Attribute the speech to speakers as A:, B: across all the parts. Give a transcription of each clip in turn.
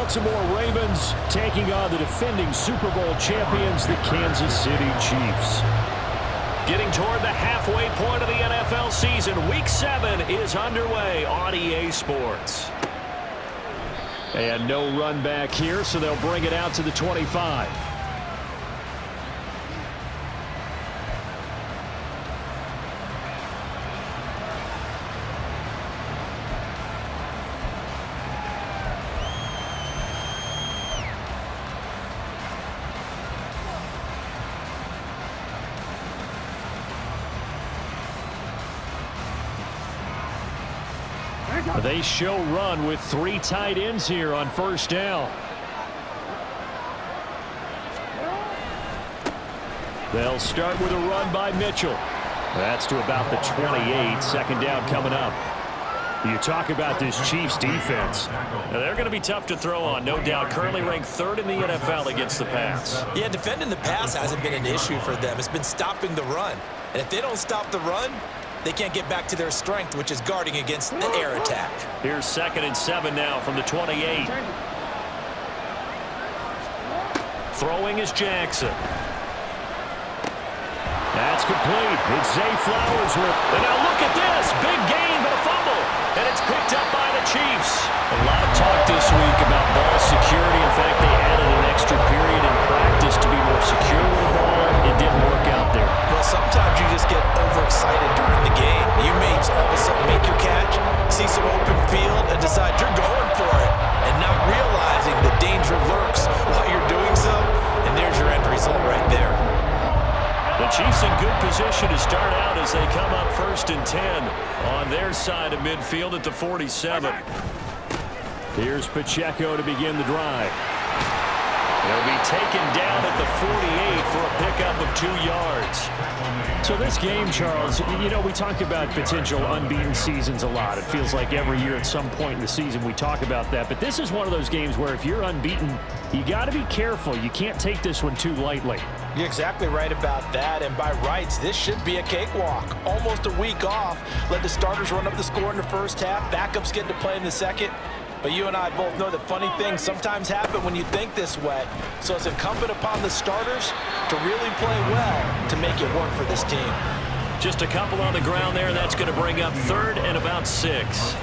A: Baltimore Ravens taking on the defending Super Bowl champions, the Kansas City Chiefs. Getting toward the halfway point of the NFL season, Week 7 is underway on EA Sports. And no run back here, so they'll bring it out to the 25. They show run with 3 tight ends here on first down. They'll start with a run by Mitchell. That's to about the 28. Second down coming up. You talk about this Chiefs defense. Now, they're going to be tough to throw on, no doubt. Currently ranked 3rd in the NFL against the pass.
B: Yeah, defending the pass hasn't been an issue for them. It's been stopping the run. And if they don't stop the run, they can't get back to their strength, which is guarding against the air attack.
A: Here's 2nd and 7 now from the 28. Throwing is Jackson. That's complete. It's Zay Flowers with. And now look at this. Big gain, but a fumble. And it's picked up by the Chiefs. A lot of talk this week about ball security. In fact, they added an extra period in practice to be more secure with the ball. It didn't work out there.
B: Well, sometimes you just get overexcited during the game. You may all of a sudden make your catch, see some open field, and decide you're going for it, and not realizing the danger lurks while you're doing so. And there's your end result right there.
A: The Chiefs in good position to start out as they come up 1st and 10 on their side of midfield at the 47. Here's Pacheco to begin the drive. He'll be taken down at the 48 for a pickup of 2 yards. So this game, Charles, you know, we talk about potential unbeaten seasons a lot. It feels like every year at some point in the season we talk about that. But this is one of those games where if you're unbeaten, you got to be careful. You can't take this one too lightly.
B: You're exactly right about that, and by rights, this should be a cakewalk. Almost a week off. Let the starters run up the score in the first half. Backups get to play in the second. But you and I both know that funny things sometimes happen when you think this way. So it's incumbent upon the starters to really play well to make it work for this team.
A: Just a couple on the ground there, and that's going to bring up 3rd and about 6.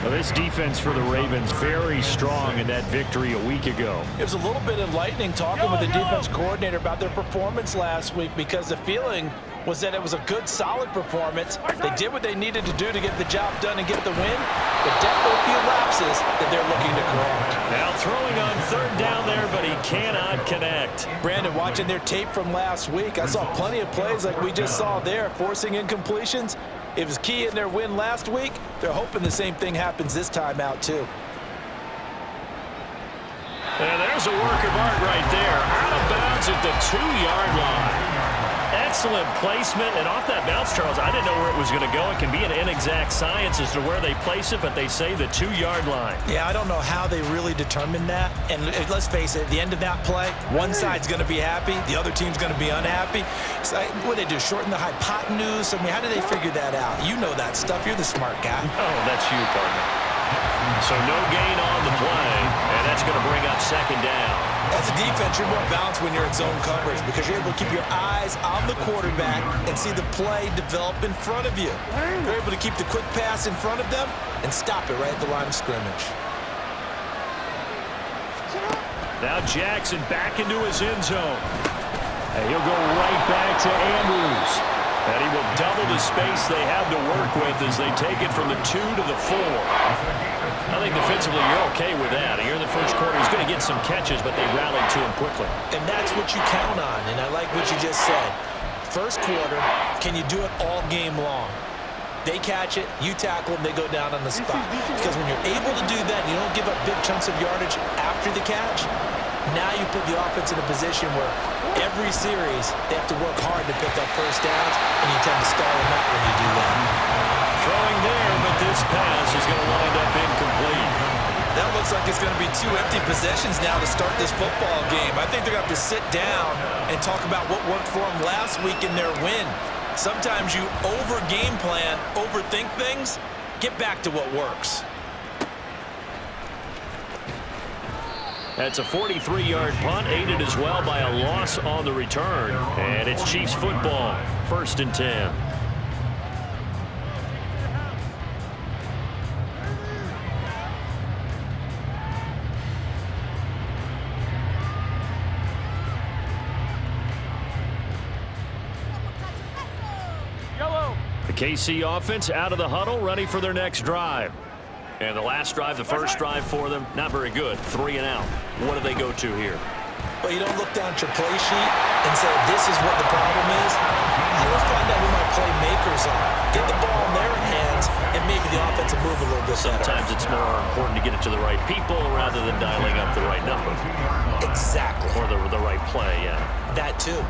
A: Well, this defense for the Ravens very strong in that victory a week ago.
B: It was a little bit enlightening talking with the defense coordinator about their performance last week, because the feeling was that it was a good, solid performance. They did what they needed to do to get the job done and get the win, but definitely a few lapses that they're looking to correct.
A: Now throwing on 3rd down there, but he cannot connect.
B: Brandon, watching their tape from last week, I saw plenty of plays like we just saw there, forcing incompletions. It was key in their win last week. They're hoping the same thing happens this time out, too.
A: And there's a work of art right there. Out of bounds at the 2-yard line. Excellent placement, and off that bounce, Charles, I didn't know where it was going to go. It can be an inexact science as to where they place it, but they say the 2-yard line.
B: Yeah, I don't know how they really determined that. And let's face it, at the end of that play, one side's going to be happy, the other team's going to be unhappy. It's like, what do they do, shorten the hypotenuse? I mean, how do they figure that out? You know that stuff. You're the smart guy.
A: Oh, that's you, partner. So no gain on the play, and that's going to bring up 2nd down.
B: As a defense, you're more balanced when you're in zone coverage because you're able to keep your eyes on the quarterback and see the play develop in front of you. You're able to keep the quick pass in front of them and stop it right at the line of scrimmage.
A: Now Jackson back into his end zone. And he'll go right back to Andrews. And he will double the space they have to work with as they take it from the 2 to the 4. I think defensively you're okay with that. Here in the first quarter, he's going to get some catches, but they rallied to him quickly.
B: And that's what you count on, and I like what you just said. First quarter, can you do it all game long? They catch it, you tackle them, they go down on the spot. Because when you're able to do that and you don't give up big chunks of yardage after the catch, now you put the offense in a position where every series they have to work hard to pick up first downs, and you tend to stall them out when you do that.
A: Throwing there, but this pass is going to wind up incomplete.
B: That looks like it's going to be 2 empty possessions now to start this football game. I think they're going to have to sit down and talk about what worked for them last week in their win. Sometimes you over-game plan, overthink things. Get back to what works.
A: That's a 43-yard punt, aided as well by a loss on the return. And it's Chiefs football, 1st and 10. The KC offense out of the huddle, ready for their next drive. And the last drive, the first drive for them, not very good. 3 and out. What do they go to here?
B: Well, you don't look down at your play sheet and say, this is what the problem is. You will find out who my playmakers are. Get the ball in their hands, and maybe the offense will move a little bit better.
A: Sometimes it's more important to get it to the right people rather than dialing up the right number.
B: Exactly.
A: Or the right play, yeah.
B: That too.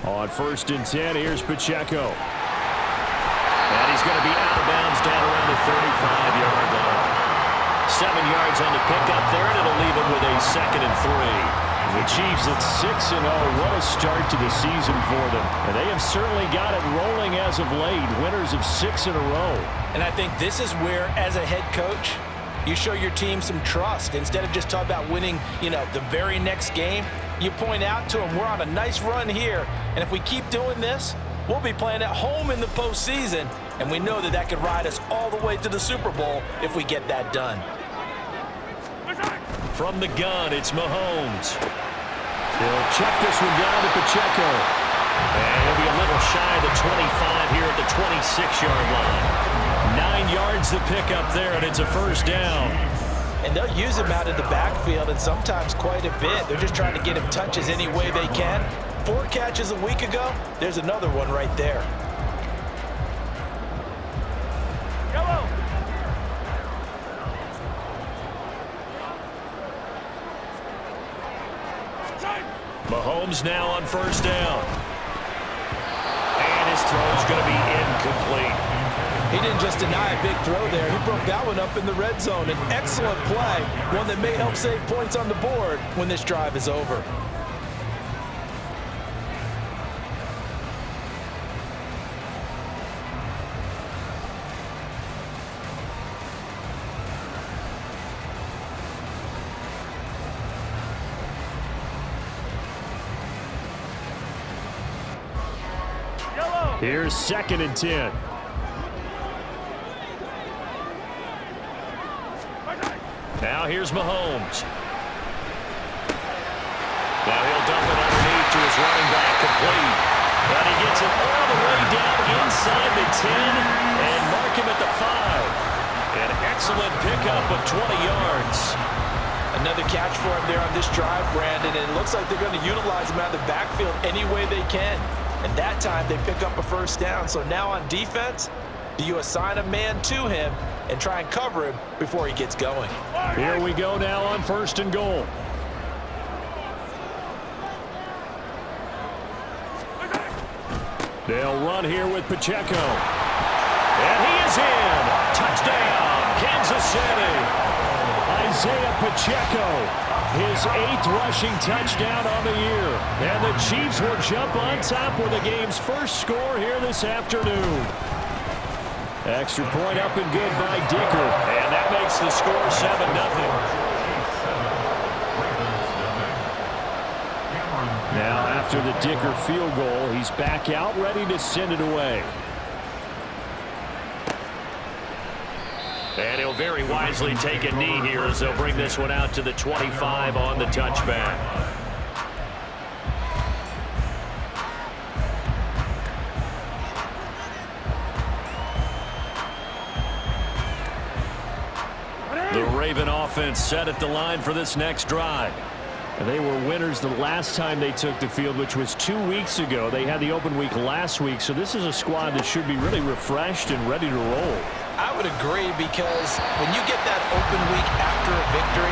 A: On 1st and 10, here's Pacheco. And he's going to be out of bounds down around the 35-yard line. 7 yards on the pickup there, and it'll leave him with a 2nd and 3. The Chiefs at 6-0. What a start to the season for them. And they have certainly got it rolling as of late. Winners of 6 in a row.
B: And I think this is where, as a head coach, you show your team some trust. Instead of just talking about winning, the very next game, you point out to them, we're on a nice run here, and if we keep doing this, we'll be playing at home in the postseason, and we know that could ride us all the way to the Super Bowl if we get that done.
A: From the gun, it's Mahomes. He'll check this one down to Pacheco. And he'll be a little shy of the 25 here at the 26-yard line. 9 yards to pick up there, and it's a 1st down.
B: And they'll use him out of the backfield, and sometimes quite a bit. They're just trying to get him touches any way they can. 4 catches a week ago. There's another one right there.
A: Mahomes now on 1st down. And his throw's going to be incomplete.
B: He didn't just deny a big throw there. He broke that one up in the red zone. An excellent play, one that may help save points on the board when this drive is over.
A: Here's 2nd and 10. Now here's Mahomes. Now he'll dump it underneath to his running back, complete. And he gets it all the way down inside the 10 and mark him at the 5. An excellent pickup of 20 yards.
B: Another catch for him there on this drive, Brandon, and it looks like they're going to utilize him out of the backfield any way they can. And that time they pick up a 1st down. So now on defense, do you assign a man to him and try and cover him before he gets going?
A: Here we go now on 1st and goal. They'll run here with Pacheco. And he is in. Touchdown, Kansas City. Isaiah Pacheco, his 8th rushing touchdown on the year. And the Chiefs will jump on top with the game's first score here this afternoon. Extra point up and good by Dicker. And that makes the score 7-0. Now after the Dicker field goal, he's back out ready to send it away. And he'll very wisely take a knee here as they'll bring this one out to the 25 on the touchback. The Raven offense set at the line for this next drive. And they were winners the last time they took the field, which was 2 weeks ago. They had the open week last week, so this is a squad that should be really refreshed and ready to roll.
B: I would agree, because when you get that open week after a victory,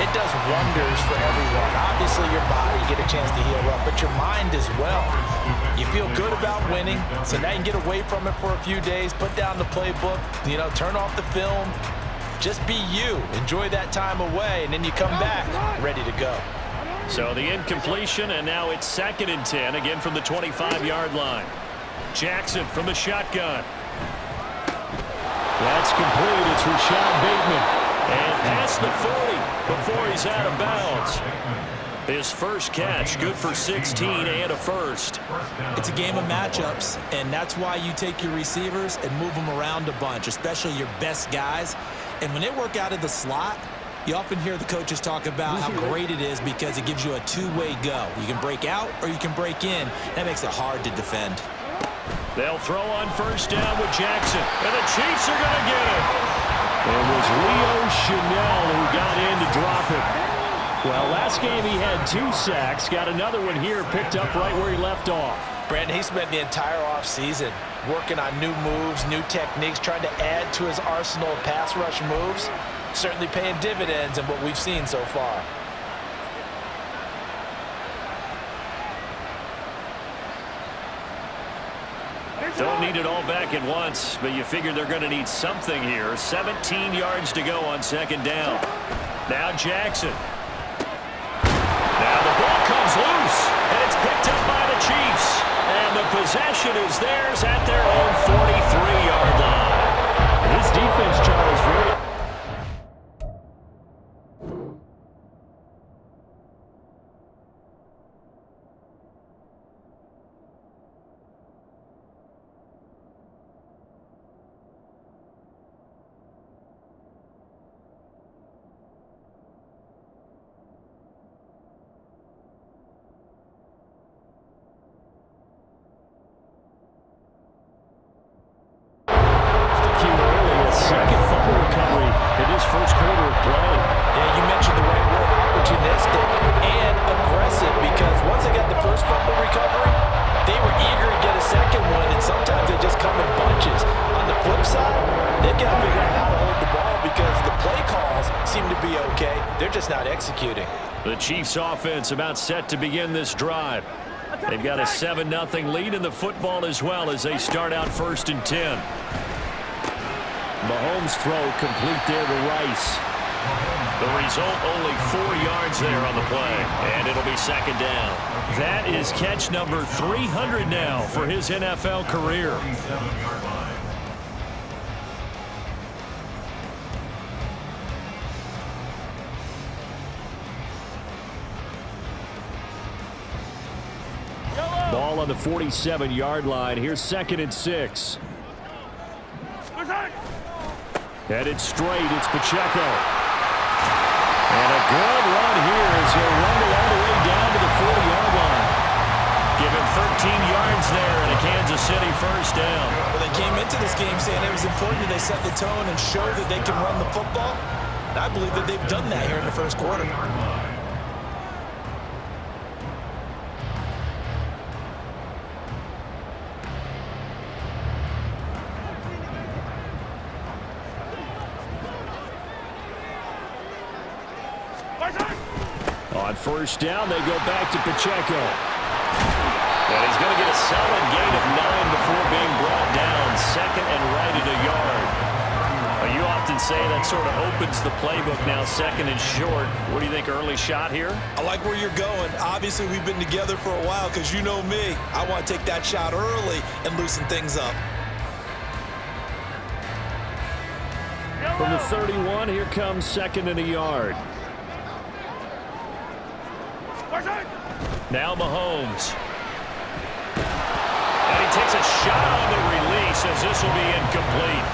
B: It does wonders for everyone. Obviously, your body, get a chance to heal up, but your mind as well. You feel good about winning, so now you can get away from it for a few days, put down the playbook, turn off the film. Just be you. Enjoy that time away, and then you come back ready to go.
A: So the incompletion, and now it's 2nd and 10, again from the 25-yard line. Jackson from the shotgun. That's complete. It's Rashad Bateman. And past the 40 before he's out of bounds. His first catch, good for 16 and a first.
B: It's a game of matchups, and that's why you take your receivers and move them around a bunch, especially your best guys. And when they work out of the slot, you often hear the coaches talk about how great it is because it gives you a two-way go. You can break out or you can break in. That makes it hard to defend.
A: They'll throw on first down with Jackson, and the Chiefs are going to get it. It was Leo Chanel who got in to drop it. Well, last game he had 2 sacks. Got another one here, picked up right where he left off.
B: Brandon, he spent the entire offseason working on new moves, new techniques, trying to add to his arsenal of pass rush moves. Certainly paying dividends in what we've seen so far.
A: Don't need it all back at once, but you figure they're going to need something here. 17 yards to go on 2nd down. Now Jackson. Now the ball comes loose, and it's picked up by the Chiefs. And the possession is theirs at their own 43-yard line. This defense, Charles, very... Second fumble recovery in his first quarter of play.
B: Yeah, you mentioned the right word, opportunistic and aggressive, because once they got the first fumble recovery, they were eager to get a second one, and sometimes they just come in bunches. On the flip side, they've got to figure out how to hold the ball because the play calls seem to be okay. They're just not executing.
A: The Chiefs offense about set to begin this drive. They've got a 7-0 lead in the football as well as they start out 1st and 10. Mahomes' throw complete there to Rice. The result, only 4 yards there on the play, and it'll be 2nd down. That is catch number 300 now for his NFL career. Ball on the 47-yard line. Here's 2nd and 6. Headed straight, it's Pacheco. And a good run here as he'll rumble all the way down to the 40-yard line. Give him 13 yards there and a Kansas City first down.
B: Well, they came into this game saying it was important that they set the tone and show that they can run the football. And I believe that they've done that here in the first quarter.
A: On first down, they go back to Pacheco. And he's going to get a solid gain of 9 before being brought down. 2nd and right at a yard. Well, you often say that sort of opens the playbook now, 2nd and short. What do you think, early shot here?
B: I like where you're going. Obviously, we've been together for a while because you know me. I want to take that shot early and loosen things up.
A: From the 31, here comes 2nd and a yard. Now Mahomes. And he takes a shot on the release as this will be incomplete.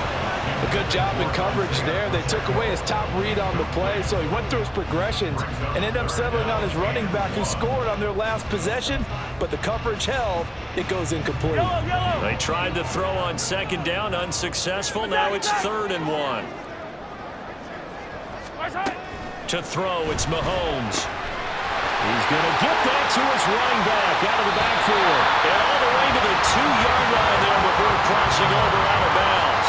B: A good job in coverage there. They took away his top read on the play, so he went through his progressions and ended up settling on his running back who scored on their last possession, but the coverage held. It goes incomplete.
A: They tried to throw on 2nd down, unsuccessful. Now it's 3rd and 1. To throw, it's Mahomes. He's going to get that to his running back out of the backfield. And all the way to the 2-yard line there before crossing over out of bounds.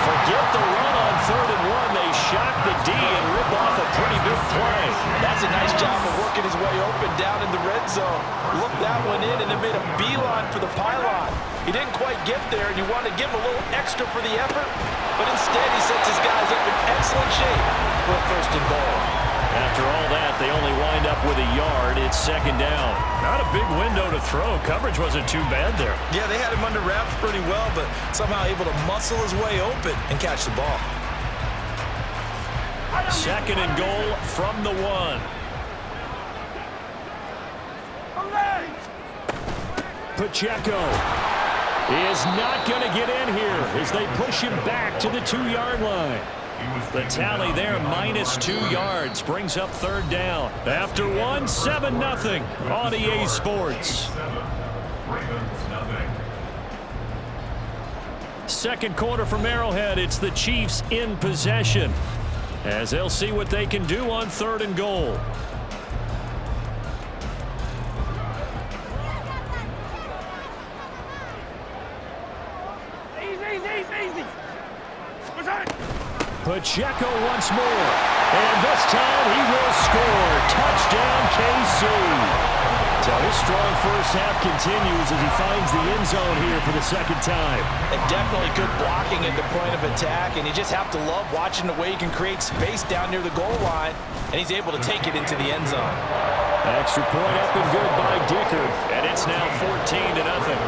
A: Forget the run on 3rd and 1. They shock the D and rip off a pretty big play.
B: job of working his way open down in the red zone. Looked that one in and then made a beeline for the pylon. He didn't quite get there, and you want to give him a little extra for the effort, but instead he sets his guys up in excellent shape for a first and goal.
A: After all that, they only wind up with a yard. It's second down. Not a big window to throw. Coverage wasn't too bad there.
B: Yeah, they had him under wraps pretty well, but somehow able to muscle his way open and catch the ball.
A: Second and goal from the 1. Pacheco is not going to get in here as they push him back to the 2-yard line. The tally there, -2 yards, brings up third down. After 1, 7-0 on EA Sports. Second quarter from Arrowhead, it's the Chiefs in possession, as they'll see what they can do on third and goal. Pacheco once more, and this time he will score. Touchdown, KC. So his strong first half continues as he finds the end zone here for the second time.
B: And definitely good blocking at the point of attack, and you just have to love watching the way he can create space down near the goal line, and he's able to take it into the end zone.
A: Extra point up and good by Dicker, and it's now 14-0.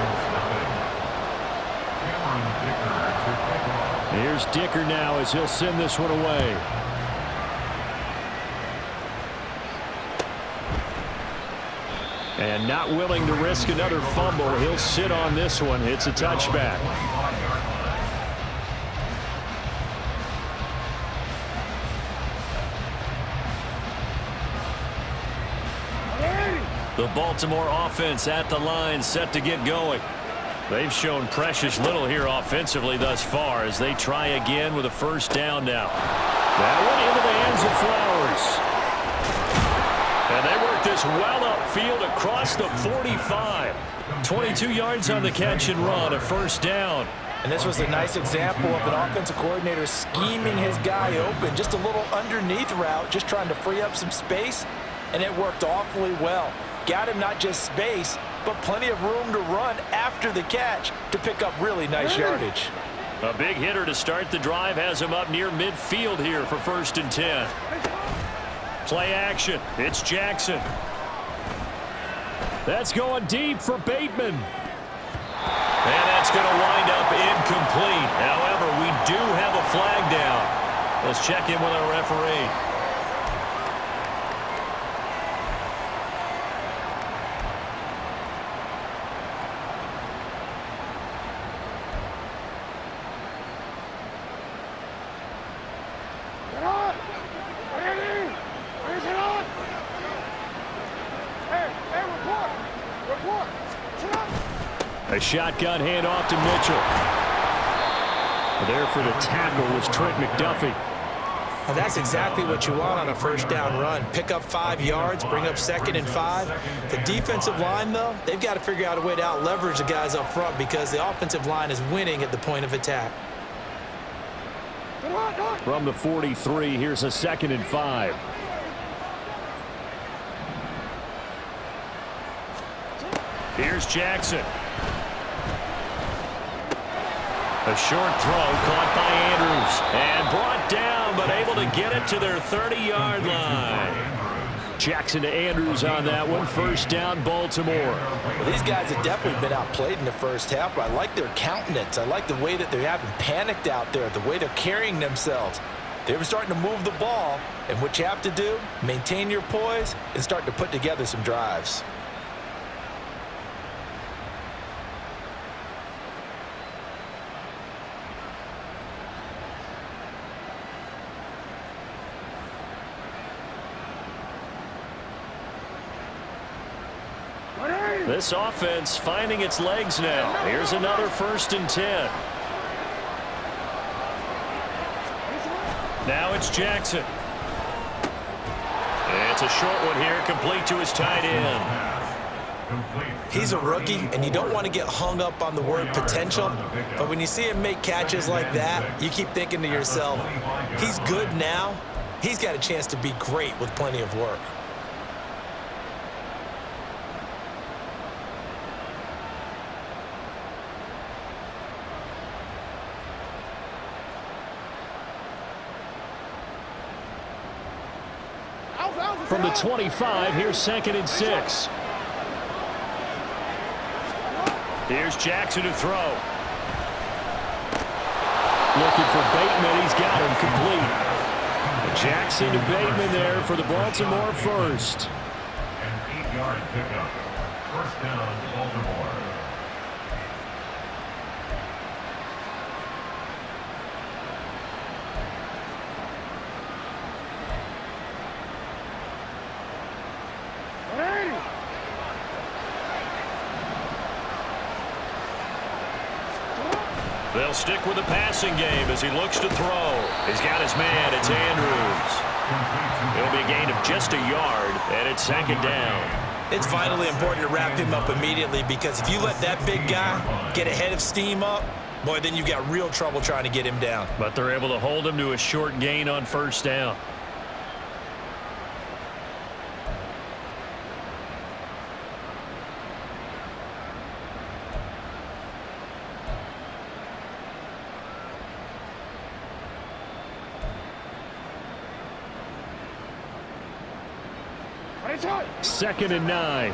A: Here's Dicker now as he'll send this one away. And not willing to risk another fumble, he'll sit on this one. It's a touchback. The Baltimore offense at the line, set to get going. They've shown precious little here offensively thus far as they try again with a first down now. That one into the hands of Flowers. And they work this well upfield across the 45. 22 yards on the catch and run, a first down.
B: And this was a nice example of an offensive coordinator scheming his guy open. Just a little underneath route, just trying to free up some space, and it worked awfully well. Got him not just space, but plenty of room to run after the catch to pick up really nice yardage.
A: A big hitter to start the drive has him up near midfield here for 1st and 10. Play action. It's Jackson. That's going deep for Bateman. And that's going to wind up incomplete. However, we do have a flag down. Let's check in with our referee. A shotgun handoff to Mitchell. There for the tackle was Trent McDuffie.
B: Well, that's exactly what you want on a first down run. Pick up 5 yards, bring up 2nd and 5. The defensive line, though, they've got to figure out a way to out-leverage the guys up front because the offensive line is winning at the point of attack.
A: From the 43, here's a 2nd and 5. Here's Jackson. A short throw caught by Andrews and brought down, but able to get it to their 30-yard line. Jackson to Andrews on that one. First down, Baltimore.
B: Well, these guys have definitely been outplayed in the first half, but I like their countenance. I like the way that they haven't panicked out there, the way they're carrying themselves. They're starting to move the ball, and what you have to do, maintain your poise and start to put together some drives.
A: This offense finding its legs now. Here's another 1st and 10. Now it's Jackson. It's a short one here, complete to his tight end.
B: He's a rookie, and you don't want to get hung up on the word potential, but when you see him make catches like that, you keep thinking to yourself, he's good now. He's got a chance to be great with plenty of work.
A: From the 25, here's 2nd and 6. Here's Jackson to throw. Looking for Bateman. He's got him complete. Jackson to Bateman there for the Baltimore first.
C: An 8-yard pickup. First down, Baltimore.
A: They'll stick with the passing game as he looks to throw. He's got his man. It's Andrews. It'll be a gain of just a yard, and it's 2nd down.
B: It's vitally important to wrap him up immediately, because if you let that big guy get a head of steam up, boy, then you've got real trouble trying to get him down.
A: But they're able to hold him to a short gain on 1st down. Second and 9.
D: You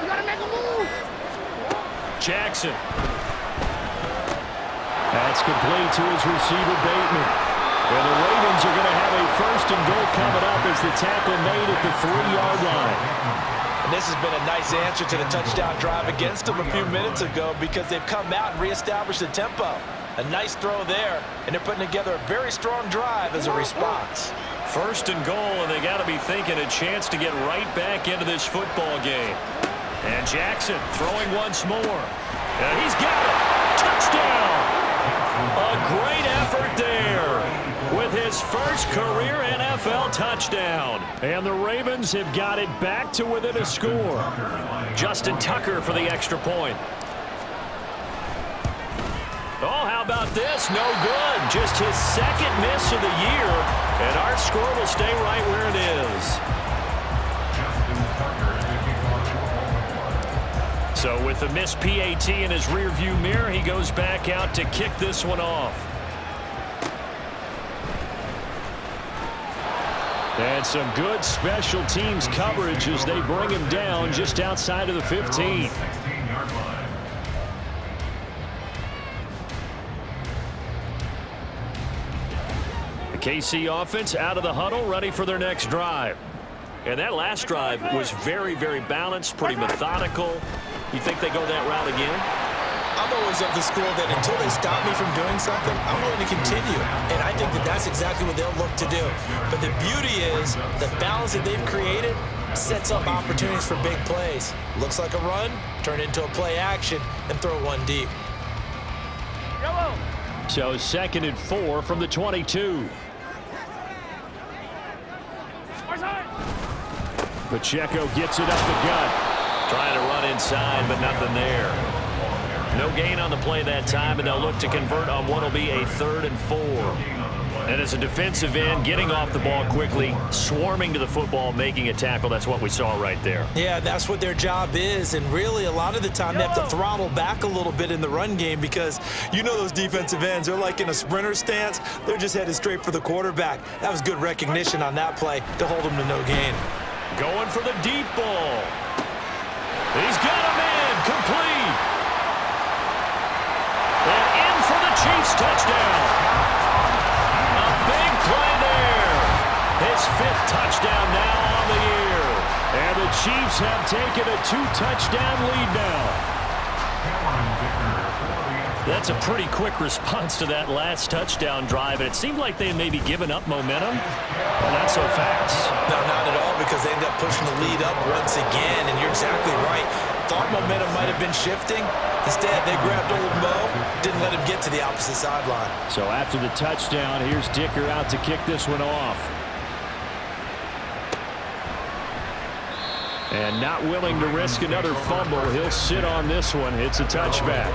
D: gotta make a move.
A: Jackson. That's complete to his receiver, Bateman. And the Ravens are going to have a 1st and goal coming up as the tackle made at the 3-yard line.
B: And this has been a nice answer to the touchdown drive against them a few minutes ago, because they've come out and reestablished the tempo. A nice throw there, and they're putting together a very strong drive as a response.
A: 1st and goal, and they got to be thinking a chance to get right back into this football game. And Jackson throwing once more. And he's got it. Touchdown. A great effort there with his first career NFL touchdown. And the Ravens have got it back to within a score. Justin Tucker for the extra point. Oh, how about this? No good. Just his 2nd miss of the year, and our score will stay right where it is. So with the missed PAT in his rearview mirror, he goes back out to kick this one off. And some good special teams coverage as they bring him down just outside of the 15. KC offense out of the huddle, ready for their next drive. And that last drive was very, very balanced, pretty methodical. You think they go that route again?
B: I'm always of the school that until they stop me from doing something, I'm willing to continue. And I think that that's exactly what they'll look to do. But the beauty is the balance that they've created sets up opportunities for big plays. Looks like a run, turn into a play action, and throw one deep.
A: So 2nd and 4 from the 22. Pacheco gets it up the gut. Trying to run inside, but nothing there. No gain on the play that time, and they'll look to convert on what will be a 3rd and 4. And as a defensive end, getting off the ball quickly, swarming to the football, making a tackle, that's what we saw right there.
B: Yeah, that's what their job is, and really a lot of the time they have to throttle back a little bit in the run game, because you know those defensive ends, they're like in a sprinter stance. They're just headed straight for the quarterback. That was good recognition on that play to hold them to no gain.
A: Going for the deep ball. He's got a man complete. And in for the Chiefs touchdown. A big play there. His 5th touchdown now on the year. And the Chiefs have taken a 2-touchdown lead now. That's a pretty quick response to that last touchdown drive, and it seemed like they had maybe given up momentum. Well, not so fast.
B: No, not at all, because they ended up pushing the lead up once again, and you're exactly right. Thought momentum might have been shifting. Instead, they grabbed old Mo, didn't let him get to the opposite sideline.
A: So after the touchdown, here's Dicker out to kick this one off. And not willing to risk another fumble, he'll sit on this one. It's a touchback.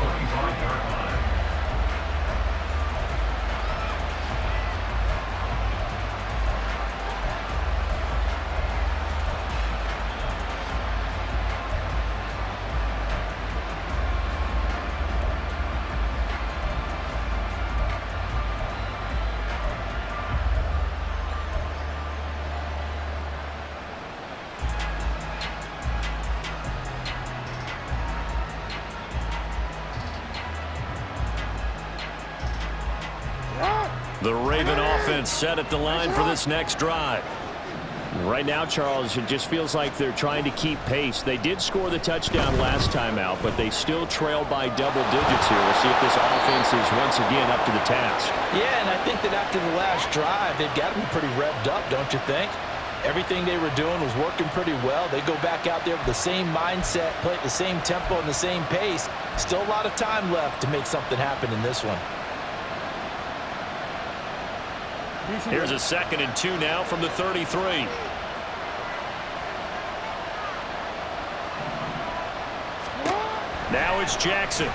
A: The Raven offense set at the line for this next drive.
E: Right now, Charles, it just feels like they're trying to keep pace. They did score the touchdown last time out, but they still trail by double digits here. We'll see if this offense is once again up to the task.
B: Yeah, and I think that after the last drive, they've got to be pretty revved up, don't you think? Everything they were doing was working pretty well. They go back out there with the same mindset, play at the same tempo and the same pace. Still a lot of time left to make something happen in this one.
A: Here's a 2nd and 2 now from the 33. Now it's Jackson.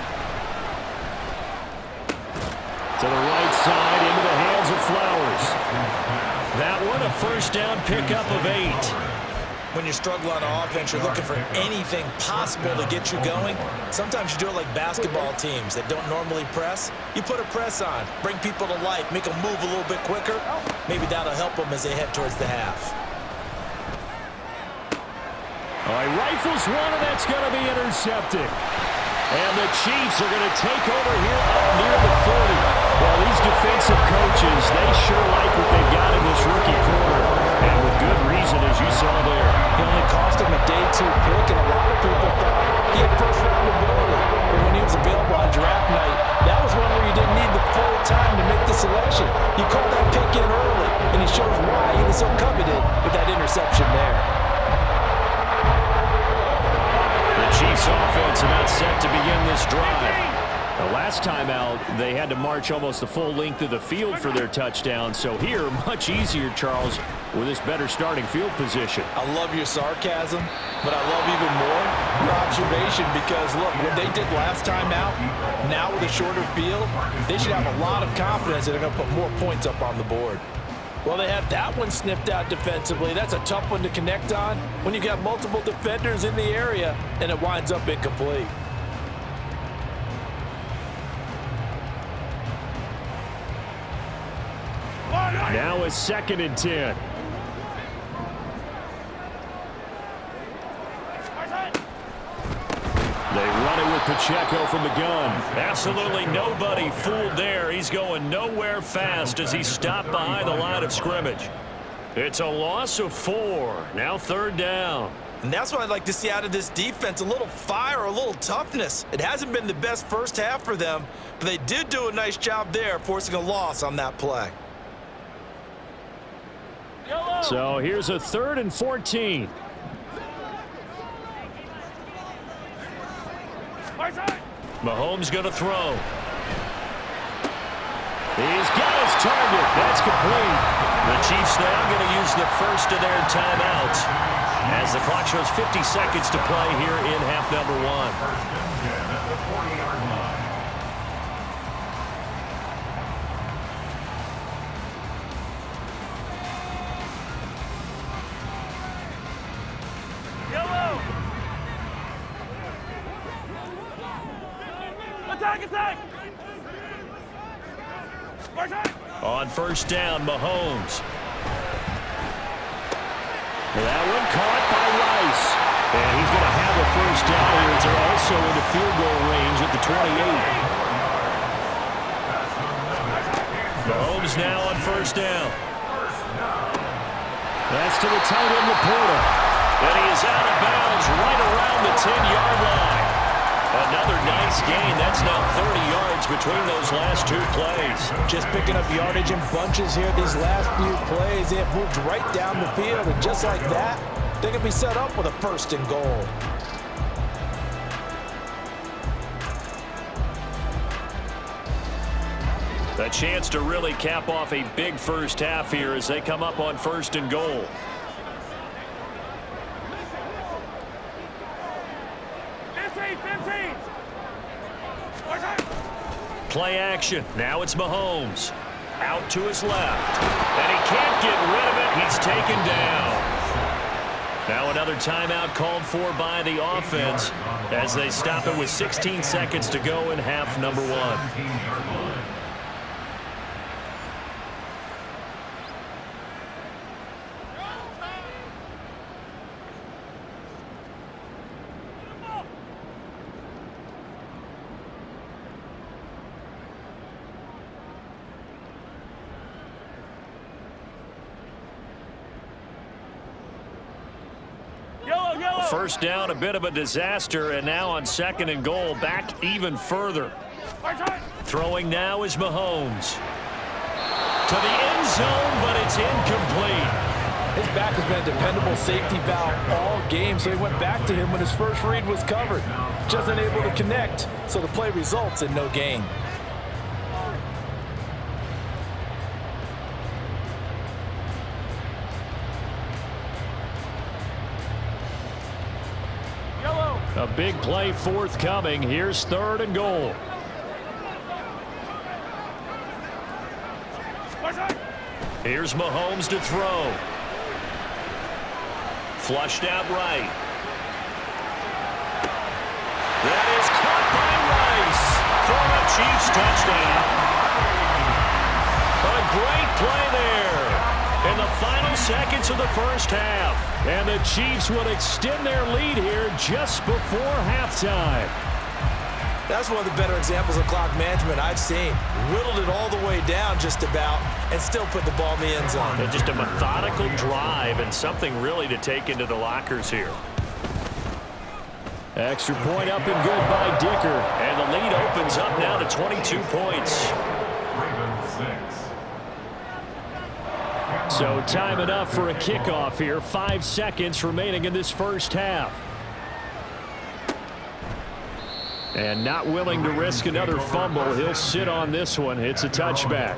A: To the right side, into the hands of Flowers. That one, a first down pickup of 8.
B: When you struggle on offense, you're looking for anything possible to get you going. Sometimes you do it like basketball teams that don't normally press. You put a press on, bring people to life, make them move a little bit quicker. Maybe that'll help them as they head towards the half.
A: All right, rifles one, and that's going to be intercepted. And the Chiefs are going to take over here up near the 40. Well, these defensive coaches, they sure like what they've got in this rookie corner. And with good reason, as you saw there.
B: He only cost him a day 2 pick, and a lot of people thought he had first-round ability. But when he was available on draft night, that was one where you didn't need the full time to make the selection. You called that pick in early, and he shows why he was so coveted with that interception there.
A: The Chiefs offense about set to begin this drive.
E: The last time out, they had to march almost the full length of the field for their touchdown. So here, much easier, Charles, with this better starting field position.
B: I love your sarcasm, but I love even more your observation because, look, what they did last time out, now with a shorter field, they should have a lot of confidence that they're going to put more points up on the board. Well, they had that one snipped out defensively. That's a tough one to connect on when you got multiple defenders in the area and it winds up incomplete.
A: Now it's 2nd and 10. They run it with Pacheco from the gun. Absolutely nobody fooled there. He's going nowhere fast as he stopped behind the line of scrimmage. It's a loss of 4. Now 3rd down.
B: And that's what I'd like to see out of this defense, a little fire, a little toughness. It hasn't been the best first half for them, but they did do a nice job there, forcing a loss on that play.
A: So here's a 3rd and 14. Mahomes going to throw. He's got his target. That's complete. The Chiefs now going to use the first of their timeouts as the clock shows 50 seconds to play here in half number 1. On first down, Mahomes. That one caught by Rice. And he's going to have a first down here as they're also into field goal range at the 28. Mahomes now on first down. That's to the tight end, Laporta. And he is out of bounds right around the 10-yard line. Another nice gain. That's now 30 yards between those last 2 plays.
B: Just picking up yardage in bunches here these last few plays. They have moved right down the field, and just like that, they can be set up with a 1st and goal.
A: A chance to really cap off a big first half here as they come up on 1st and goal. Play action. Now it's Mahomes. Out to his left. And he can't get rid of it. He's taken down. Now another timeout called for by the offense as they stop it with 16 seconds to go in half number 1. First down, a bit of a disaster, and now on 2nd and goal, back even further. Throwing now is Mahomes. To the end zone, but it's incomplete.
F: His back has been a dependable safety valve all game, so he went back to him when his first read was covered. Just unable to connect, so the play results in no gain.
A: A big play forthcoming. Here's 3rd and goal. Here's Mahomes to throw. Flushed out right. That is caught by Rice for a Chiefs touchdown. A great play there in the final seconds of the first half. And the Chiefs would extend their lead here just before halftime.
B: That's one of the better examples of clock management I've seen. Whittled it all the way down just about and still put the ball in the end zone.
A: And just a methodical drive and something really to take into the lockers here. Extra point up and good by Dicker. And the lead opens up now to 22 points. So time enough for a kickoff here. 5 seconds remaining in this first half. And not willing to risk another fumble. He'll sit on this one. It's a touchback.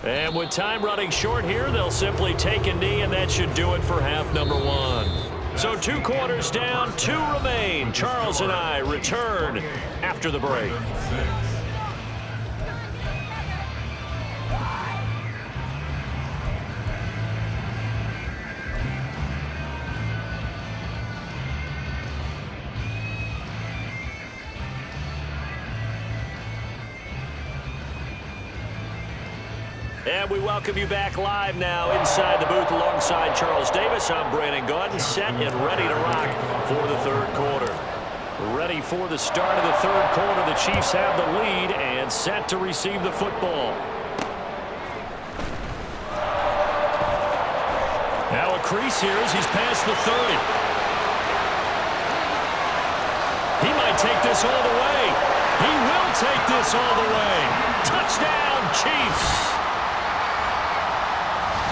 A: And with time running short here, they'll simply take a knee, and that should do it for half number 1. So 2 quarters down, 2 remain. Charles and I return after the break. And we welcome you back live now inside the booth alongside Charles Davis. I'm Brandon Gaudin, set and ready to rock for the 3rd quarter. Ready for the start of the 3rd quarter. The Chiefs have the lead and set to receive the football. Now a crease here as he's past the 30. He might take this all the way. He will take this all the way. Touchdown, Chiefs.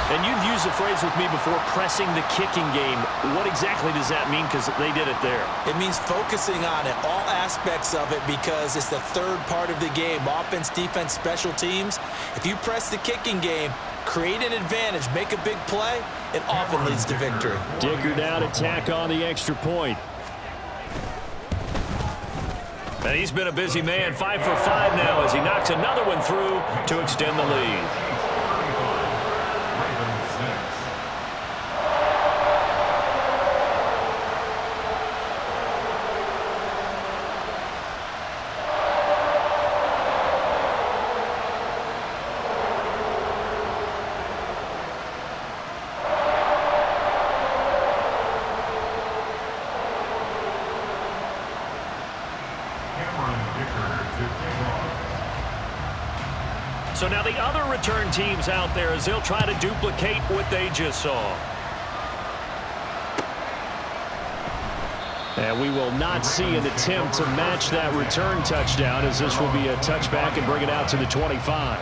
A: And you've used the phrase with me before, pressing the kicking game. What exactly does that mean? Because they did it there.
B: It means focusing on it, all aspects of it, because it's the 3rd part of the game. Offense, defense, special teams. If you press the kicking game, create an advantage, make a big play, it often leads to victory.
A: Dicker down to tack on the extra point. And he's been a busy man, 5 for 5 now as he knocks another one through to extend the lead. So now the other return teams out there as they'll try to duplicate what they just saw. And we will not see an attempt to match that return touchdown, as this will be a touchback and bring it out to the 25.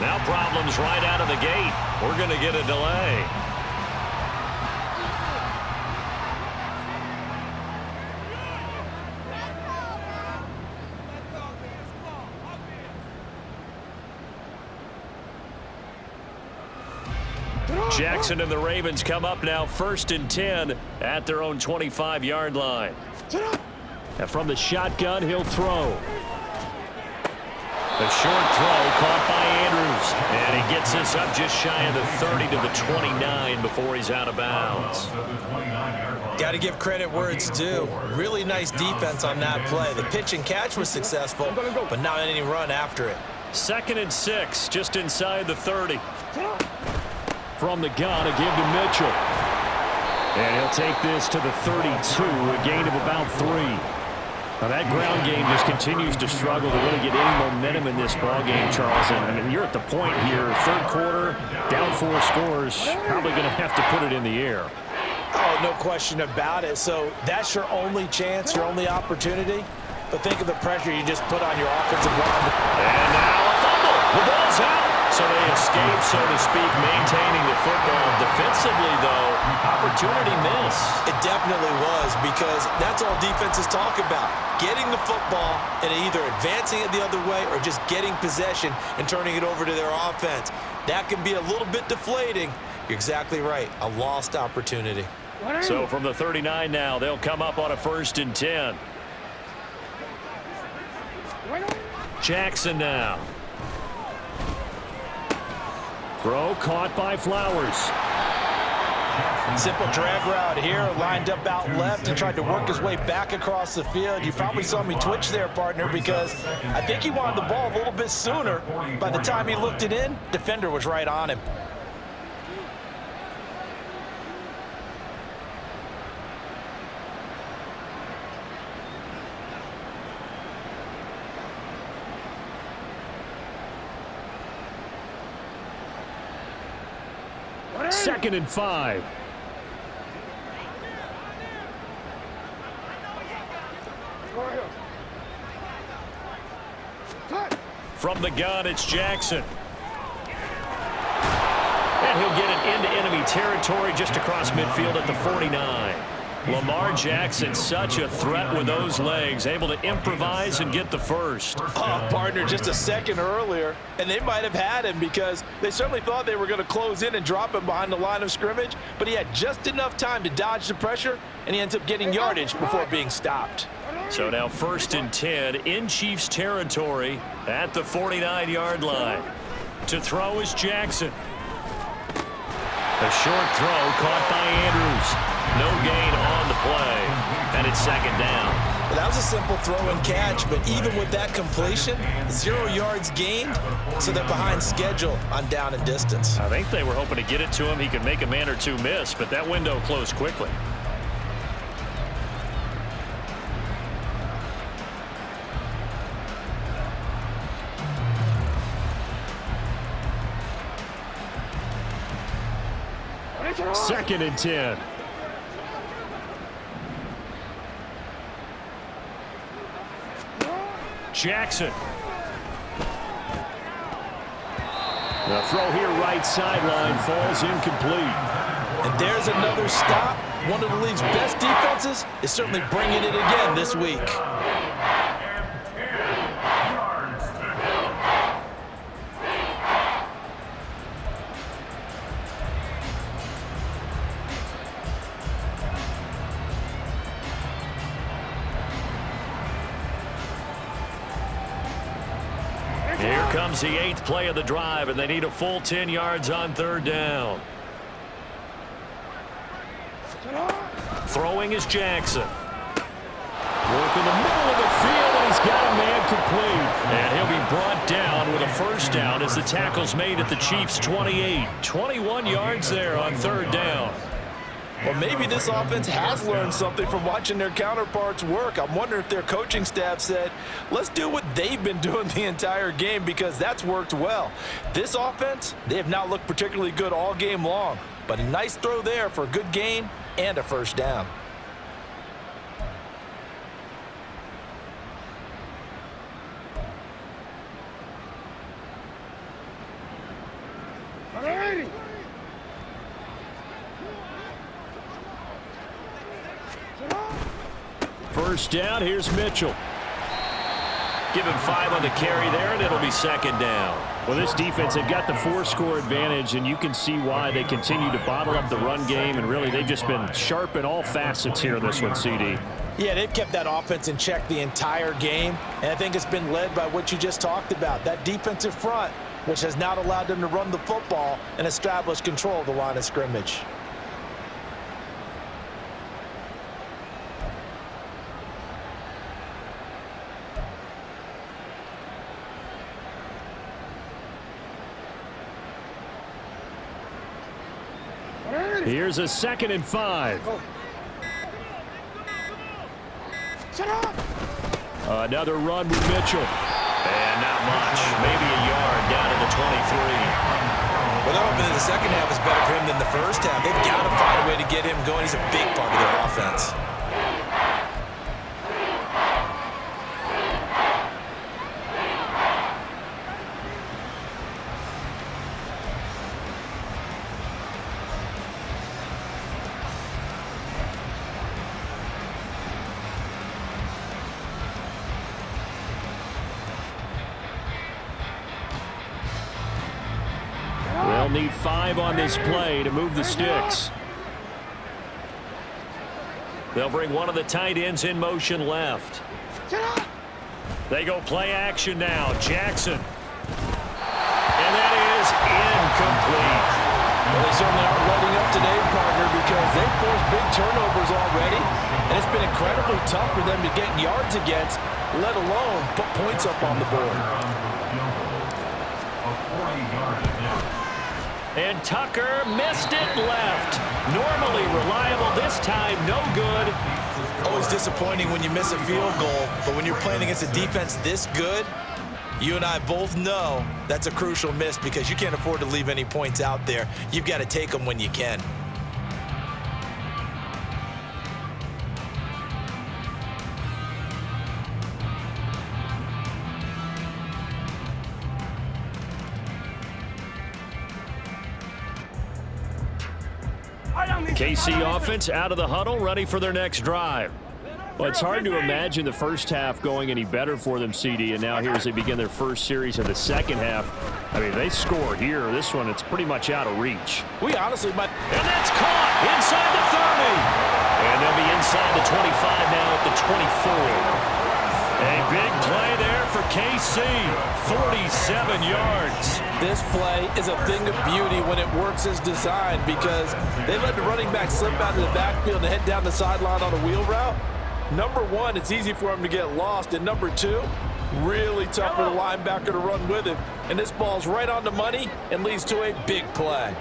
A: Now problems right out of the gate. We're going to get a delay. Jackson and the Ravens come up now 1st and 10 at their own 25-yard line.
E: And from the shotgun, he'll throw.
A: The short throw caught by Andrews. And he gets this up just shy of the 30 to the 29 before he's out of bounds.
B: Got to give credit where it's due. Really nice defense on that play. The pitch and catch was successful, but not any run after it.
A: 2nd and 6, just inside the 30.
E: From the gun, a give to Mitchell. And he'll take this to the 32, a gain of about 3. Now that ground game just continues to struggle to really get any momentum in this ball game, Charles. And I mean, you're at the point here, 3rd quarter, down 4 scores, probably going to have to put it in the air.
B: Oh, no question about it. So that's your only chance, your only opportunity. But think of the pressure you just put on your offensive line.
A: And now a fumble. The ball's out. So they escape, so to speak, maintaining the football. Defensively, though, opportunity miss.
B: It definitely was, because that's all defenses talk about. Getting the football and either advancing it the other way or just getting possession and turning it over to their offense. That can be a little bit deflating. You're exactly right. A lost opportunity.
A: So from the 39 now, they'll come up on a 1st and 10. Jackson now.
E: Throw caught by Flowers.
F: Simple drag route here, lined up out left and tried to work his way back across the field. You probably saw me twitch there, partner, because I think he wanted the ball a little bit sooner. By the time he looked it in, defender was right on him.
E: Second and 5.
A: From the gun, it's Jackson. And he'll get it into enemy territory just across midfield at the 49. Lamar Jackson, such a threat with those legs, able to improvise and get the first.
F: Oh, partner, just a second earlier, and they might have had him because they certainly thought they were going to close in and drop him behind the line of scrimmage, but he had just enough time to dodge the pressure, and he ends up getting yardage before being stopped.
A: So now 1st and 10 in Chiefs territory at the 49-yard line. To throw is Jackson. A short throw caught by Andrews. No gain on the play, and it's 2nd down.
B: Well, that was a simple throw and catch, but even with that completion, 0 yards gained, so they're behind schedule on down and distance.
A: I think they were hoping to get it to him. He could make a man or two miss, but that window closed quickly.
E: Second and 10.
A: Jackson.
E: The throw here right sideline falls incomplete.
B: And there's another stop. One of the league's best defenses is certainly bringing it again this week.
A: Here comes the 8th play of the drive, and they need a full 10 yards on 3rd down. Throwing is Jackson.
E: Work in the middle of the field, and he's got a man complete.
A: And he'll be brought down with a 1st down as the tackle's made at the Chiefs' 28. 21 yards there on 3rd down.
F: Well, maybe this offense has learned something from watching their counterparts work. I'm wondering if their coaching staff said, let's do what they've been doing the entire game, because that's worked well. This offense, they have not looked particularly good all game long, but a nice throw there for a good gain and a 1st down.
E: First down, here's Mitchell.
A: Give him 5 on the carry there, and it'll be 2nd down.
E: Well, this defense, they've got the 4-score advantage, and you can see why they continue to bottle up the run game, and really they've just been sharp in all facets here in this one, CD.
B: Yeah, they've kept that offense in check the entire game, and I think it's been led by what you just talked about, that defensive front, which has not allowed them to run the football and establish control of the line of scrimmage.
E: Here's a 2nd and 5. Another run with Mitchell.
A: And not much. Maybe a yard down to the 23.
B: Well, they're hoping that the second half is better for him than the first half. They've got to find a way to get him going. He's a big part of their offense.
E: They'll need 5 on this play to move the sticks.
A: They'll bring one of the tight ends in motion left. They go play action now. Jackson. And that is incomplete.
F: Well, they certainly aren't letting up today, partner, because they've forced big turnovers already, and it's been incredibly tough for them to get yards against, let alone put points up on the board.
A: And Tucker missed it left. Normally reliable, this time no good.
B: Always disappointing when you miss a field goal, but when you're playing against a defense this good, you and I both know that's a crucial miss because you can't afford to leave any points out there. You've got to take them when you can.
E: KC offense out of the huddle, ready for their next drive. Well, it's hard to imagine the first half going any better for them, CD, and now here as they begin their first series of the second half. I mean, they score here. This one, it's pretty much out of reach.
F: We honestly might...
A: And that's caught inside the 30. And they'll be inside the 25 now at the 24. A big play there for KC. 47 yards.
F: This play is a thing of beauty when it works as designed because they let the running back slip out of the backfield and head down the sideline on a wheel route. Number one, it's easy for him to get lost. And number two, really tough for the linebacker to run with him. And this ball's right on the money and leads to a big play.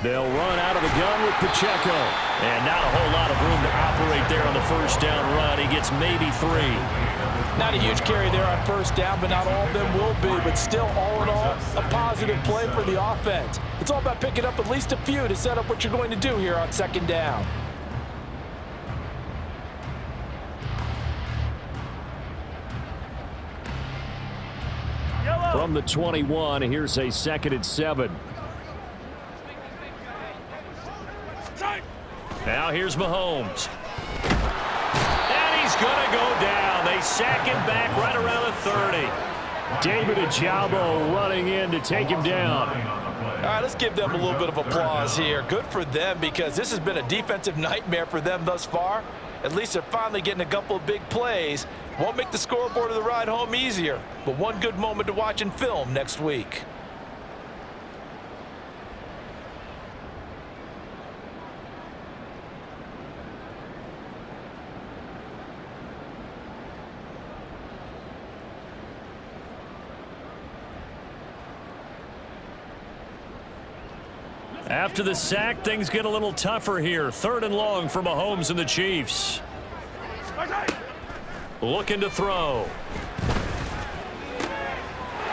E: They'll run out of the gun with Pacheco.
A: And not a whole lot of room to operate there on the first down run. He gets maybe 3.
F: Not a huge carry there on first down, but not all of them will be. But still, all in all, a positive play for the offense. It's all about picking up at least a few to set up what you're going to do here on second down.
E: From the 21, here's a 2nd and 7.
A: Now here's Mahomes. And he's going to go down. They sack him back right around the 30.
E: David Ajabo running in to take him down.
F: All right, let's give them a little bit of applause here. Good for them because this has been a defensive nightmare for them thus far. At least they're finally getting a couple of big plays. Won't make the scoreboard of the ride home easier, but one good moment to watch in film next week.
A: After the sack, things get a little tougher here. 3rd and long for Mahomes and the Chiefs. Looking to throw.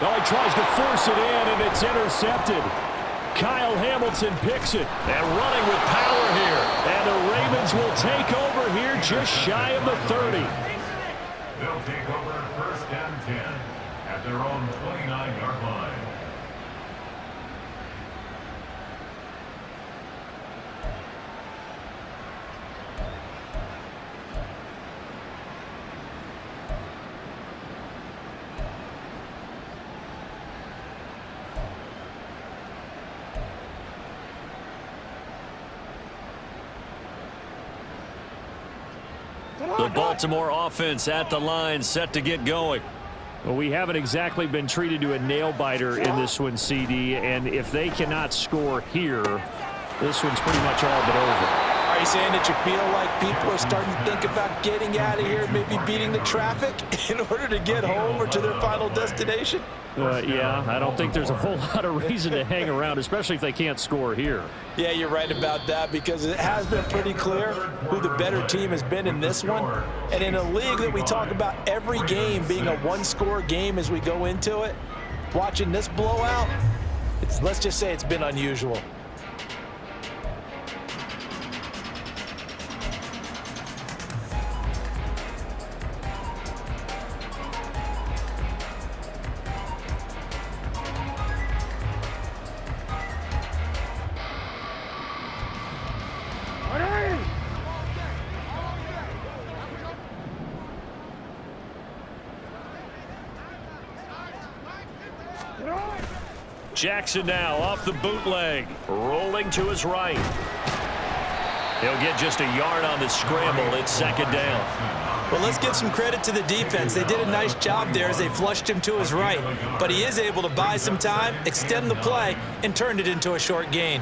E: Oh, he tries to force it in, and it's intercepted. Kyle Hamilton picks it.
A: And running with power here.
E: And the Ravens will take over here just shy of the 30.
C: They'll take over 1st and 10 at their own 29-yard line.
A: The Baltimore offense at the line, set to get going.
E: Well, we haven't exactly been treated to a nail-biter in this one, CD, and if they cannot score here, this one's pretty much all but over.
B: Are you saying that you feel like people are starting to think about getting out of here, maybe beating the traffic in order to get home or to their final destination?
E: Yeah, I don't think there's a whole lot of reason to hang around, especially if they can't score here.
B: Yeah, you're right about that, because it has been pretty clear who the better team has been in this one. And in a league that we talk about every game being a one-score game as we go into it, watching this blowout, let's just say it's been unusual.
A: Jackson now off the bootleg, rolling to his right. He'll get just a yard on the scramble. It's second down.
B: Well, let's give some credit to the defense. They did a nice job there as they flushed him to his right. But he is able to buy some time, extend the play, and turned it into a short gain.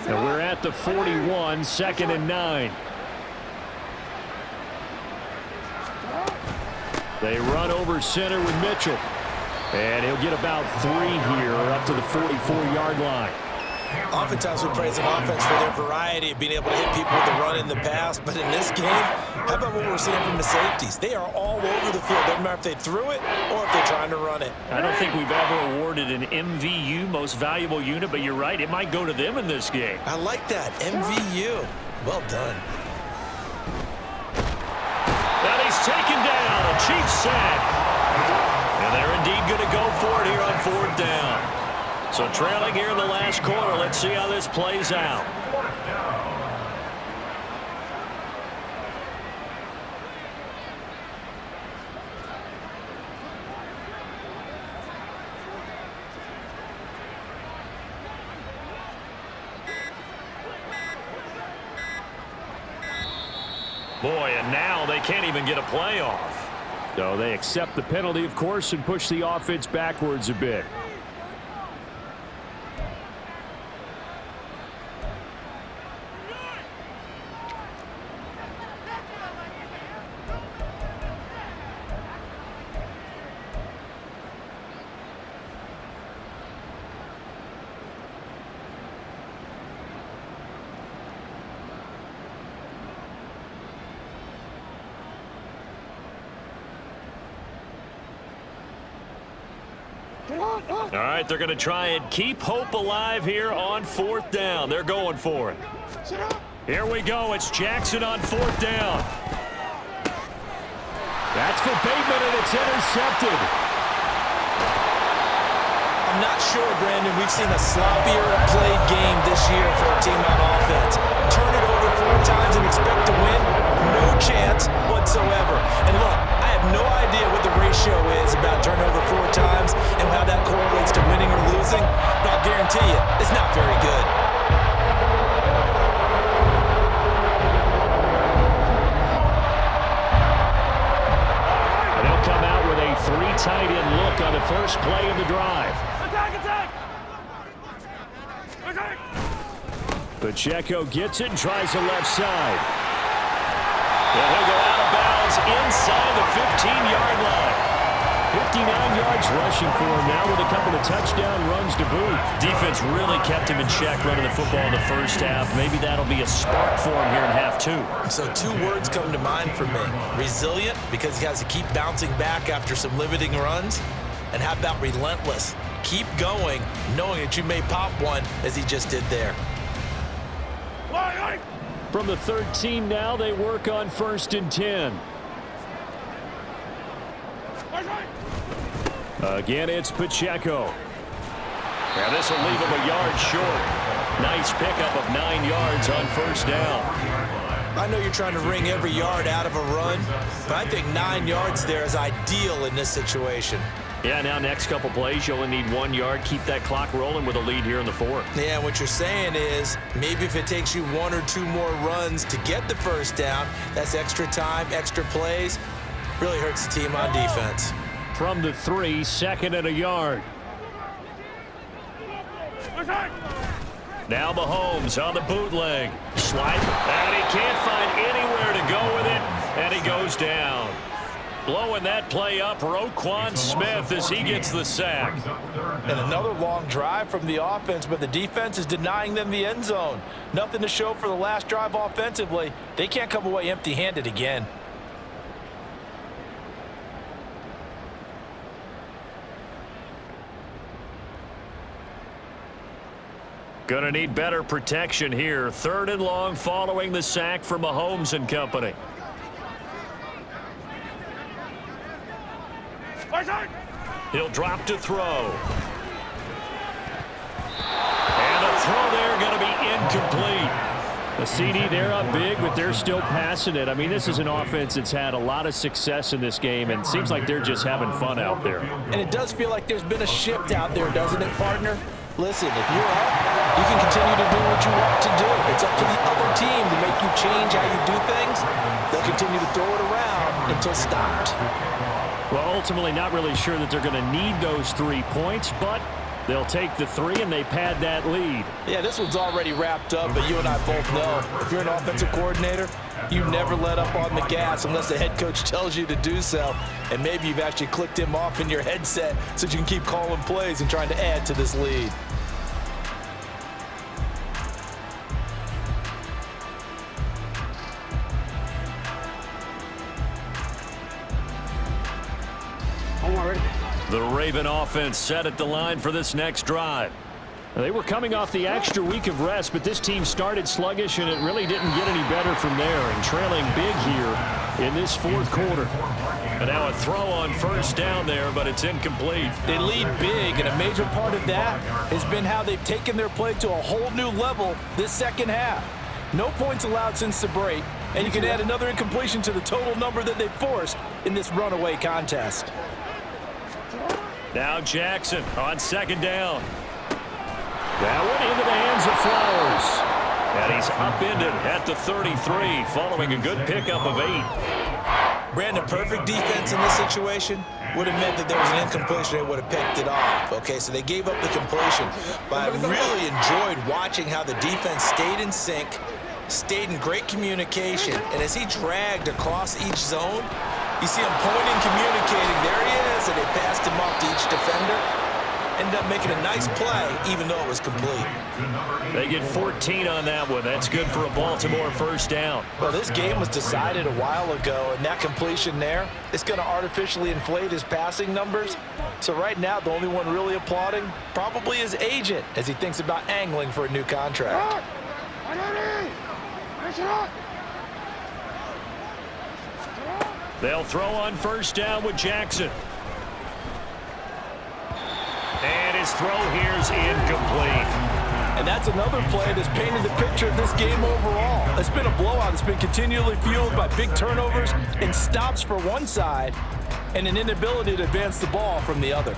E: And we're at the 41, 2nd and 9. They run over center with Mitchell. And he'll get about 3 here up to the 44-yard line.
B: Oftentimes we praise an offense for their variety of being able to hit people with the run in the past. But in this game, how about what we're seeing from the safeties? They are all over the field. Doesn't matter if they threw it or if they're trying to run it.
A: I don't think we've ever awarded an MVU, most valuable unit, but you're right, it might go to them in this game.
B: I like that, MVU. Well done.
A: And he's taken down, a Chiefs sack. And they're indeed going to go for it here on 4th down. So trailing here in the last quarter, let's see how this plays out. Boy, and now they can't even get a play off.
E: So they accept the penalty, of course, and push the offense backwards a bit.
A: All right, they're going to try and keep hope alive here on 4th down. They're going for it. Here we go. It's Jackson on 4th down.
E: That's for Bateman, and it's intercepted.
B: I'm not sure, Brandon, we've seen a sloppier played game this year for a team on offense. Turn it over 4 times and expect to win? No chance whatsoever. And look, I have no idea what the ratio is about turnover 4 times and how that correlates to winning or losing, but I'll guarantee you, it's not very good.
E: And they'll come out with a 3 tight end look on the first play of the drive. Pacheco gets it and tries the left side.
A: And he'll go out of bounds inside the 15-yard line.
E: 59 yards rushing for him now with a couple of touchdown runs to boot.
A: Defense really kept him in check running the football in the first half. Maybe that'll be a spark for him here in half 2.
B: So 2 words come to mind for me. Resilient, because he has to keep bouncing back after some limiting runs. And how about relentless? Keep going, knowing that you may pop one, as he just did there.
E: From the 13 now, they work on 1st and 10. Again, it's Pacheco.
A: Now this will leave him a yard short. Nice pickup of 9 yards on 1st down.
B: I know you're trying to wring every yard out of a run, but I think 9 yards there is ideal in this situation.
E: Yeah, now next couple plays, you only need 1 yard. Keep that clock rolling with a lead here in the fourth.
B: Yeah, what you're saying is maybe if it takes you 1 or 2 more runs to get the first down, that's extra time, extra plays. Really hurts the team on defense.
A: From the 3, 2nd and a yard. Now Mahomes on the bootleg. Slide, and he can't find anywhere to go with it, and he goes down. Blowing that play up, Roquan Smith as he gets the sack.
F: And another long drive from the offense, but the defense is denying them the end zone. Nothing to show for the last drive offensively. They can't come away empty-handed again.
A: Gonna need better protection here. 3rd and long following the sack from Mahomes and company. He'll drop to throw. And a throw there going to be incomplete.
E: The CD, they're up big, but they're still passing it. I mean, this is an offense that's had a lot of success in this game, and it seems like they're just having fun out there.
F: And it does feel like there's been a shift out there, doesn't it, partner? Listen, if you're up, you can continue to do what you want to do. It's up to the other team to make you change how you do things. They'll continue to throw it around until stopped.
E: Well, ultimately not really sure that they're going to need those 3 points, but they'll take the 3 and they pad that lead.
F: Yeah, this one's already wrapped up, but you and I both know if you're an offensive coordinator, you never let up on the gas unless the head coach tells you to do so. And maybe you've actually clicked him off in your headset so you can keep calling plays and trying to add to this lead.
A: The Raven offense set at the line for this next drive.
E: They were coming off the extra week of rest, but this team started sluggish, and it really didn't get any better from there, and trailing big here in this 4th quarter.
A: And now a throw on 1st down there, but it's incomplete.
F: They lead big, and a major part of that has been how they've taken their play to a whole new level this second half. No points allowed since the break, and you can add another incompletion to the total number that they forced in this runaway contest.
A: Now Jackson on 2nd down. That one into the hands of Flowers. And he's upended at the 33 following a good pickup of 8.
B: Brandon, perfect defense in this situation would have meant that there was an incompletion. They would have picked it off. Okay, so they gave up the completion. But I really enjoyed watching how the defense stayed in sync, stayed in great communication. And as he dragged across each zone, you see him pointing, communicating. There he is, and they passed him off to each defender. Ended up making a nice play, even though it was complete.
A: They get 14 on that one. That's good for a Baltimore 1st down.
F: Well, this game was decided a while ago, and that completion there is going to artificially inflate his passing numbers. So right now, the only one really applauding probably his agent as he thinks about angling for a new contract.
A: They'll throw on 1st down with Jackson. And his throw here is incomplete.
F: And that's another play that's painted the picture of this game overall. It's been a blowout. It's been continually fueled by big turnovers and stops for one side and an inability to advance the ball from the other.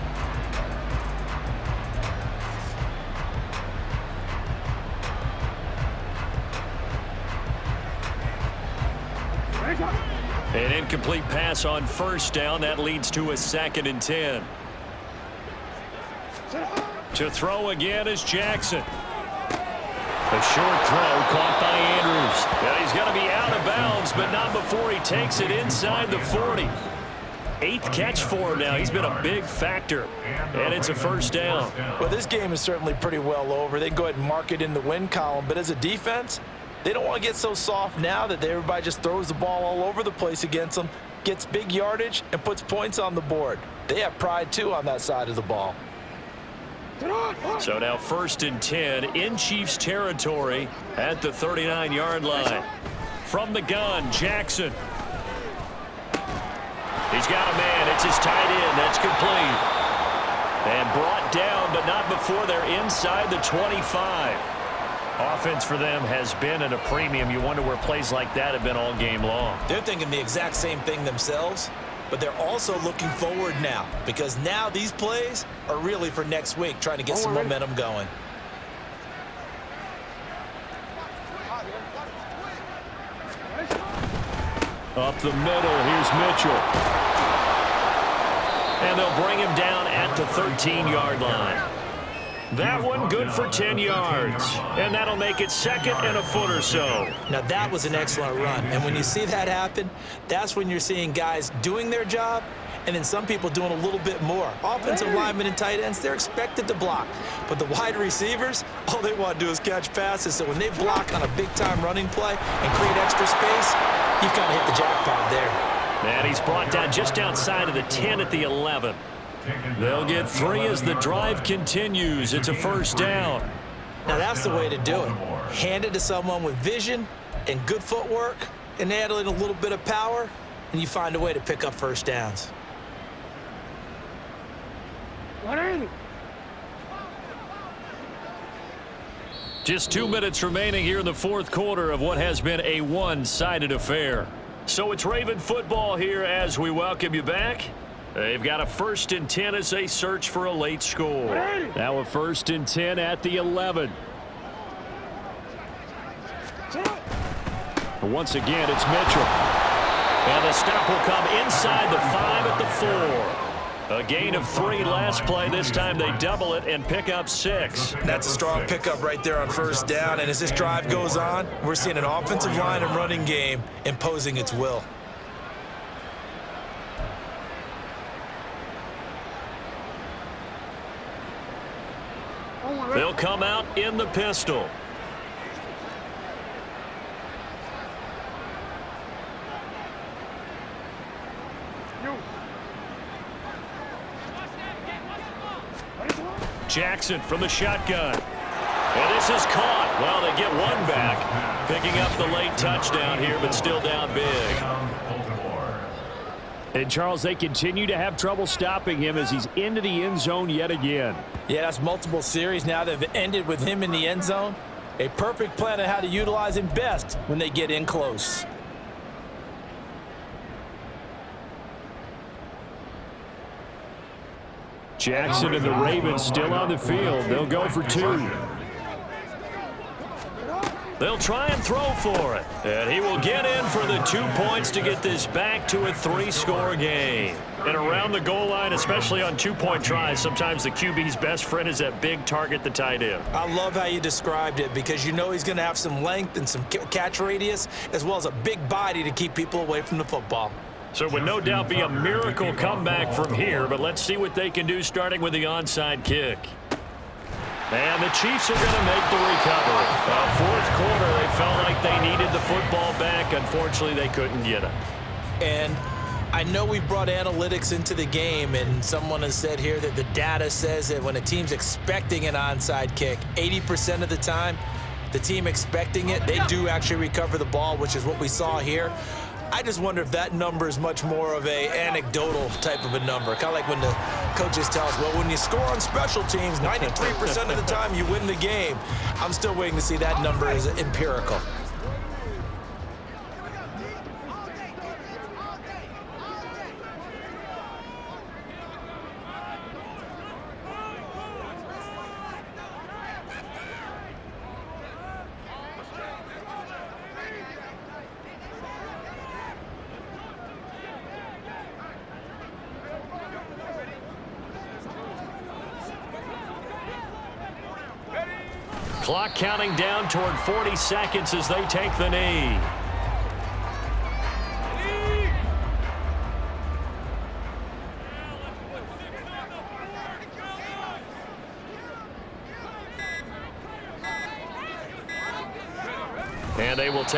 A: An incomplete pass on 1st down. That leads to a 2nd and 10. To throw again is Jackson. A short throw caught by Andrews. Yeah, he's going to be out of bounds, but not before he takes it inside the 40. 8th catch for him now. He's been a big factor, and it's a 1st down.
F: Well, this game is certainly pretty well over. They can go ahead and mark it in the win column, but as a defense, they don't want to get so soft now that everybody just throws the ball all over the place against them, gets big yardage, and puts points on the board. They have pride, too, on that side of the ball.
A: So now 1st and 10 in Chiefs territory at the 39-yard line. From the gun, Jackson. He's got a man. It's his tight end. That's complete. And brought down, but not before they're inside the 25. Offense for them has been at a premium. You wonder where plays like that have been all game long.
B: They're thinking the exact same thing themselves. but they're also looking forward now because now these plays are really for next week, trying to get some momentum going.
E: Up the middle, here's Mitchell. And they'll bring him down at the 13-yard line. That one good for 10 yards. And that'll make it 2nd and a foot or so.
B: Now, that was an excellent run. And when you see that happen, that's when you're seeing guys doing their job and then some people doing a little bit more. Offensive linemen and tight ends, they're expected to block. But the wide receivers, all they want to do is catch passes. So when they block on a big-time running play and create extra space, you've got to hit the jackpot there.
E: And he's brought down just outside of the 10 at the 11. They'll get 3 as the drive continues. It's a first down.
B: Now, that's the way to do it. Hand it to someone with vision and good footwork and add in a little bit of power, and you find a way to pick up first downs.
E: Just 2 minutes remaining here in the fourth quarter of what has been a one-sided affair. So it's Raven football here as we welcome you back. They've got a 1st and 10 as they search for a late score. Now a 1st and 10 at the 11. Once again, it's Mitchell. And the stop will come inside the 5 at the 4. A gain of 3 last play. This time they double it and pick up 6.
B: That's a strong pickup right there on first down. And as this drive goes on, we're seeing an offensive line and running game imposing its will.
E: They'll come out in the pistol. Jackson from the shotgun. And this is caught. Well, they get one back. Picking up the late touchdown here, but still down big. And, Charles, they continue to have trouble stopping him as he's into the end zone yet again.
B: Yeah, that's multiple series now that have ended with him in the end zone. A perfect plan on how to utilize him best when they get in close.
E: Jackson and the Ravens still on the field. They'll go for 2. They'll try and throw for it. And he will get in for the 2 points to get this back to a 3-score game. And around the goal line, especially on 2-point tries, sometimes the QB's best friend is that big target, the tight end.
B: I love how you described it because you know he's going to have some length and some catch radius as well as a big body to keep people away from the football.
E: So it would no doubt be a miracle comeback from here, but let's see what they can do starting with the onside kick. And the Chiefs are going to make the recovery. Fourth quarter, they felt like they needed the football back. Unfortunately, they couldn't get it.
B: And I know we've brought analytics into the game, and someone has said here that the data says that when a team's expecting an onside kick, 80% of the time, the team expecting it, they do actually recover the ball, which is what we saw here. I just wonder if that number is much more of a anecdotal type of a number. Kind of like when the coaches tell us, well, when you score on special teams, 93% of the time you win the game. I'm still waiting to see that number as empirical.
E: Clock counting down toward 40 seconds as they take the knee. And they will take